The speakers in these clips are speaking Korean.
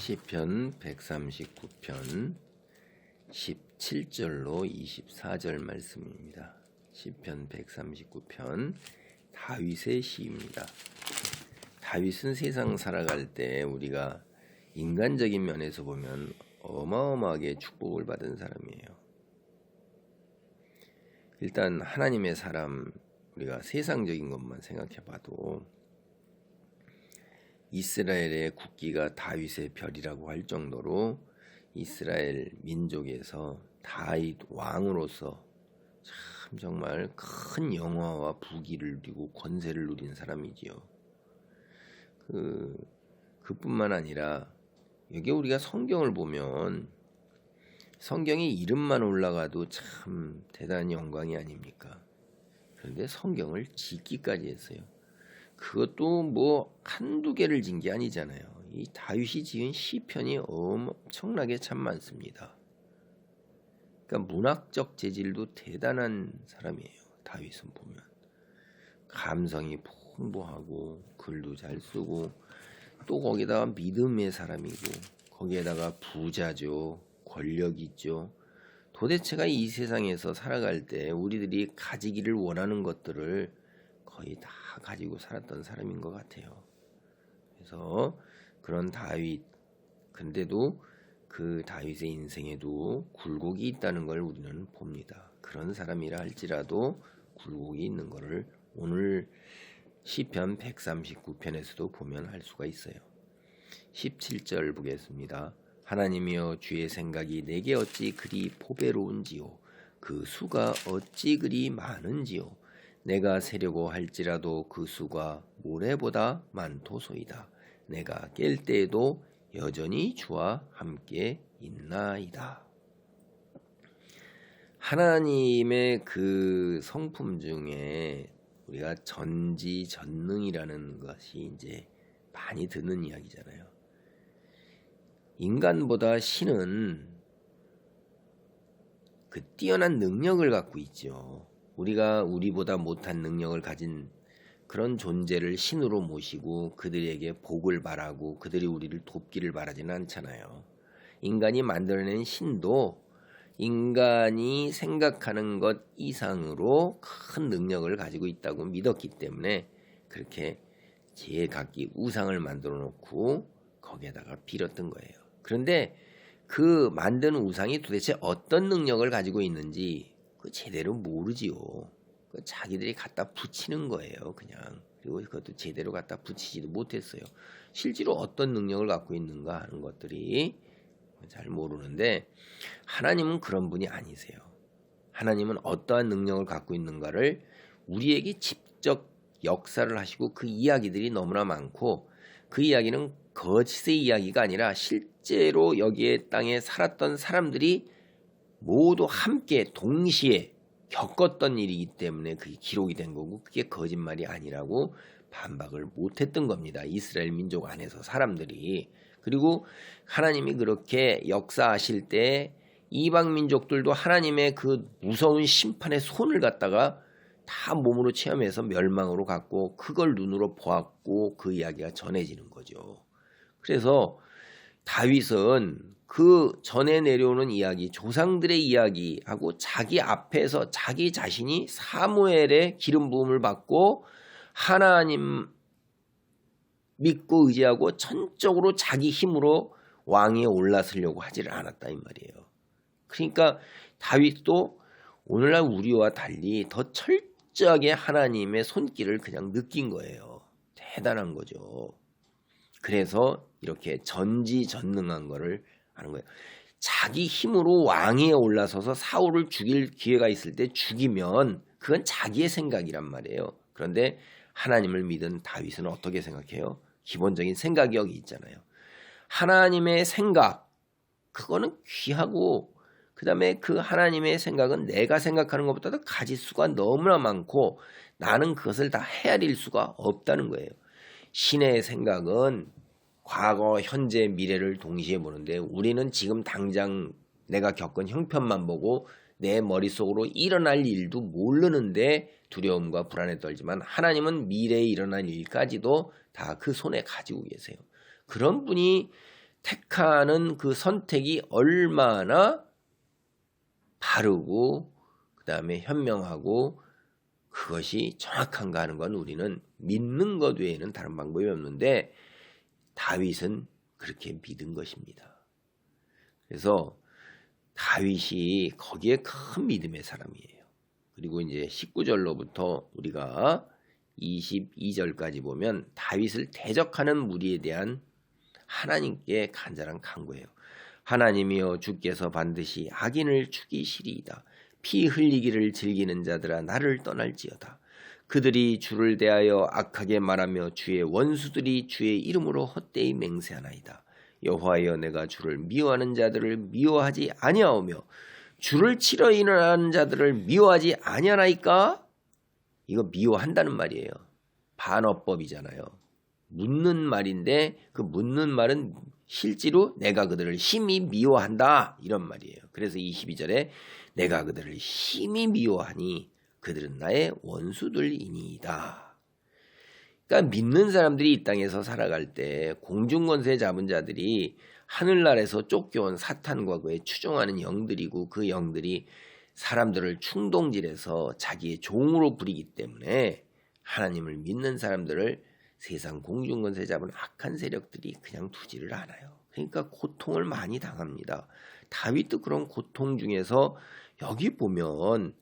시편 139편 17절로 24절 말씀입니다. 시편 139편 다윗의 시입니다. 다윗은 세상 살아갈 때 우리가 인간적인 면에서 보면 어마어마하게 축복을 받은 사람이에요. 일단 하나님의 사람, 우리가 세상적인 것만 생각해 봐도 이스라엘의 국기가 다윗의 별이라고 할 정도로 이스라엘 민족에서 다윗 왕으로서 참 정말 큰 영화와 부귀를 누리고 권세를 누린 사람이지요. 그뿐만 아니라 여기 우리가 성경을 보면 성경에 이름만 올라가도 참 대단한 영광이 아닙니까? 그런데 성경을 짓기까지 했어요. 그것도 뭐 한두 개를 진 게 아니잖아요. 이 다윗이 지은 시편이 엄청나게 참 많습니다. 그러니까 문학적 재질도 대단한 사람이에요. 다윗은 보면 감성이 풍부하고 글도 잘 쓰고 또 거기다가 믿음의 사람이고 거기에다가 부자죠. 권력이 있죠. 도대체가 이 세상에서 살아갈 때 우리들이 가지기를 원하는 것들을 거의 다 가지고 살았던 사람인 것 같아요. 그래서 그런 다윗, 근데도 그 다윗의 인생에도 굴곡이 있다는 걸 우리는 봅니다. 그런 사람이라 할지라도 굴곡이 있는 것을 오늘 시편 139편에서도 보면 할 수가 있어요. 17절 보겠습니다. 하나님이여, 주의 생각이 내게 어찌 그리 보배로운지요, 그 수가 어찌 그리 많은지요. 내가 세려고 할지라도 그 수가 모래보다 많도소이다. 내가 깰 때에도 여전히 주와 함께 있나이다. 하나님의 그 성품 중에 우리가 전지전능이라는 것이 이제 많이 듣는 이야기잖아요. 인간보다 신은 그 뛰어난 능력을 갖고 있죠. 우리가 우리보다 못한 능력을 가진 그런 존재를 신으로 모시고 그들에게 복을 바라고 그들이 우리를 돕기를 바라지는 않잖아요. 인간이 만들어낸 신도 인간이 생각하는 것 이상으로 큰 능력을 가지고 있다고 믿었기 때문에 그렇게 제각기 우상을 만들어 놓고 거기에다가 빌었던 거예요. 그런데 그 만든 우상이 도대체 어떤 능력을 가지고 있는지 제대로 모르지요. 자기들이 갖다 붙이는 거예요, 그냥. 그리고 그것도 제대로 갖다 붙이지도 못했어요. 실제로 어떤 능력을 갖고 있는가 하는 것들이 잘 모르는데 하나님은 그런 분이 아니세요. 하나님은 어떠한 능력을 갖고 있는가를 우리에게 직접 역사를 하시고 그 이야기들이 너무나 많고 그 이야기는 거짓의 이야기가 아니라 실제로 여기에 땅에 살았던 사람들이 모두 함께 동시에 겪었던 일이기 때문에 그게 기록이 된 거고 그게 거짓말이 아니라고 반박을 못했던 겁니다. 이스라엘 민족 안에서 사람들이. 그리고 하나님이 그렇게 역사하실 때 이방 민족들도 하나님의 그 무서운 심판의 손을 갖다가 다 몸으로 체험해서 멸망으로 갔고 그걸 눈으로 보았고 그 이야기가 전해지는 거죠. 그래서 다윗은 그 전에 내려오는 이야기, 조상들의 이야기하고 자기 앞에서 자기 자신이 사무엘의 기름 부음을 받고 하나님 믿고 의지하고 전적으로 자기 힘으로 왕위에 올라서려고 하지를 않았다 이 말이에요. 그러니까 다윗도 오늘날 우리와 달리 더 철저하게 하나님의 손길을 그냥 느낀 거예요. 대단한 거죠. 그래서 이렇게 전지전능한 거를 하는 거예요. 자기 힘으로 왕위에 올라서서 사울을 죽일 기회가 있을 때 죽이면 그건 자기의 생각이란 말이에요. 그런데 하나님을 믿은 다윗은 어떻게 생각해요? 기본적인 생각이 여기 있잖아요. 하나님의 생각, 그거는 귀하고 그 다음에 그 하나님의 생각은 내가 생각하는 것보다도 가짓수가 너무나 많고 나는 그것을 다 헤아릴 수가 없다는 거예요. 신의 생각은 과거, 현재, 미래를 동시에 보는데 우리는 지금 당장 내가 겪은 형편만 보고 내 머릿속으로 일어날 일도 모르는데 두려움과 불안에 떨지만 하나님은 미래에 일어날 일까지도 다 그 손에 가지고 계세요. 그런 분이 택하는 그 선택이 얼마나 바르고 그 다음에 현명하고 그것이 정확한가 하는 건 우리는 믿는 것 외에는 다른 방법이 없는데 다윗은 그렇게 믿은 것입니다. 그래서 다윗이 거기에 큰 믿음의 사람이에요. 그리고 이제 19절로부터 우리가 22절까지 보면 다윗을 대적하는 무리에 대한 하나님께 간절한 간구예요. 하나님이여 주께서 반드시 악인을 죽이시리이다. 피 흘리기를 즐기는 자들아 나를 떠날지어다. 그들이 주를 대하여 악하게 말하며 주의 원수들이 주의 이름으로 헛되이 맹세하나이다. 여호와여 내가 주를 미워하는 자들을 미워하지 아니하오며 주를 치러 일어나는 자들을 미워하지 아니하나이까? 이거 미워한다는 말이에요. 반어법이잖아요. 묻는 말인데 그 묻는 말은 실제로 내가 그들을 심히 미워한다 이런 말이에요. 그래서 22절에 내가 그들을 심히 미워하니 그들은 나의 원수들이니이다. 그러니까 믿는 사람들이 이 땅에서 살아갈 때 공중권세 잡은 자들이 하늘나라에서 쫓겨온 사탄과 그의 추종하는 영들이고 그 영들이 사람들을 충동질해서 자기의 종으로 부리기 때문에 하나님을 믿는 사람들을 세상 공중권세 잡은 악한 세력들이 그냥 두지를 않아요. 그러니까 고통을 많이 당합니다. 다윗도 그런 고통 중에서 여기 보면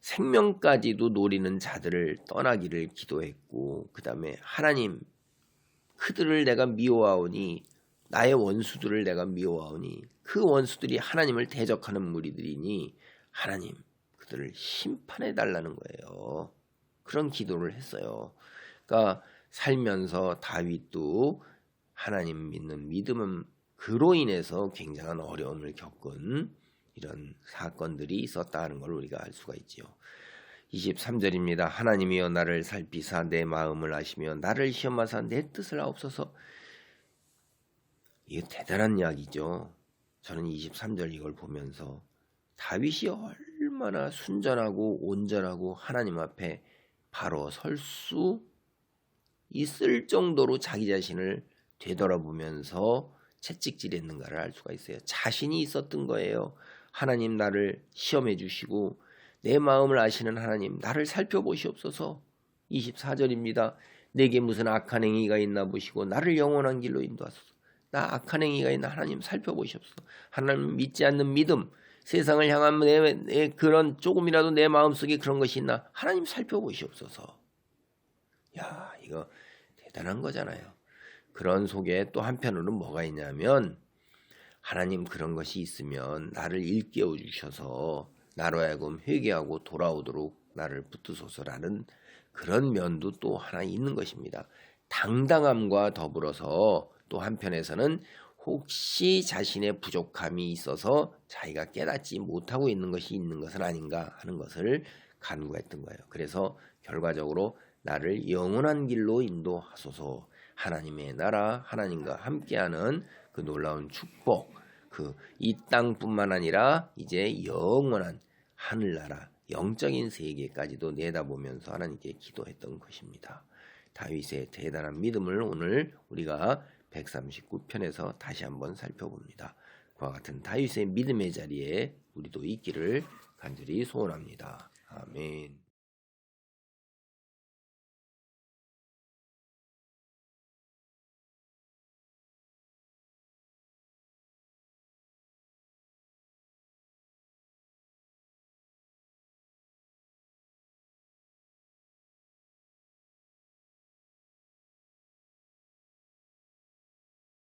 생명까지도 노리는 자들을 떠나기를 기도했고 그 다음에 하나님 그들을 내가 미워하오니 나의 원수들을 내가 미워하오니 그 원수들이 하나님을 대적하는 무리들이니 하나님 그들을 심판해 달라는 거예요. 그런 기도를 했어요. 그러니까 살면서 다윗도 하나님 믿는 믿음은 그로 인해서 굉장한 어려움을 겪은 이런 사건들이 있었다 하는 걸 우리가 알 수가 있지요. 23절입니다. 하나님이여 나를 살피사 내 마음을 아시며 나를 시험하사 내 뜻을 아옵소서. 이게 대단한 이야기죠. 저는 23절 이걸 보면서 다윗이 얼마나 순전하고 온전하고 하나님 앞에 바로 설 수 있을 정도로 자기 자신을 되돌아보면서 채찍질했는가를 알 수가 있어요. 자신이 있었던 거예요. 하나님 나를 시험해 주시고 내 마음을 아시는 하나님 나를 살펴보시옵소서. 24절입니다. 내게 무슨 악한 행위가 있나 보시고 나를 영원한 길로 인도하소서. 나 악한 행위가 있나 하나님 살펴보시옵소서. 하나님 믿지 않는 믿음 세상을 향한 내 그런 조금이라도 내 마음속에 그런 것이 있나 하나님 살펴보시옵소서. 야 이거 대단한 거잖아요. 그런 속에 또 한편으로는 뭐가 있냐면 하나님 그런 것이 있으면 나를 일깨워 주셔서 나로 하여금 회개하고 돌아오도록 나를 붙드소서라는 그런 면도 또 하나 있는 것입니다. 당당함과 더불어서 또 한편에서는 혹시 자신의 부족함이 있어서 자기가 깨닫지 못하고 있는 것이 있는 것은 아닌가 하는 것을 간구했던 거예요. 그래서 결과적으로 나를 영원한 길로 인도하소서. 하나님의 나라 하나님과 함께하는 그 놀라운 축복 그 이 땅뿐만 아니라 이제 영원한 하늘나라 영적인 세계까지도 내다보면서 하나님께 기도했던 것입니다. 다윗의 대단한 믿음을 오늘 우리가 139편에서 다시 한번 살펴봅니다. 그와 같은 다윗의 믿음의 자리에 우리도 있기를 간절히 소원합니다. 아멘.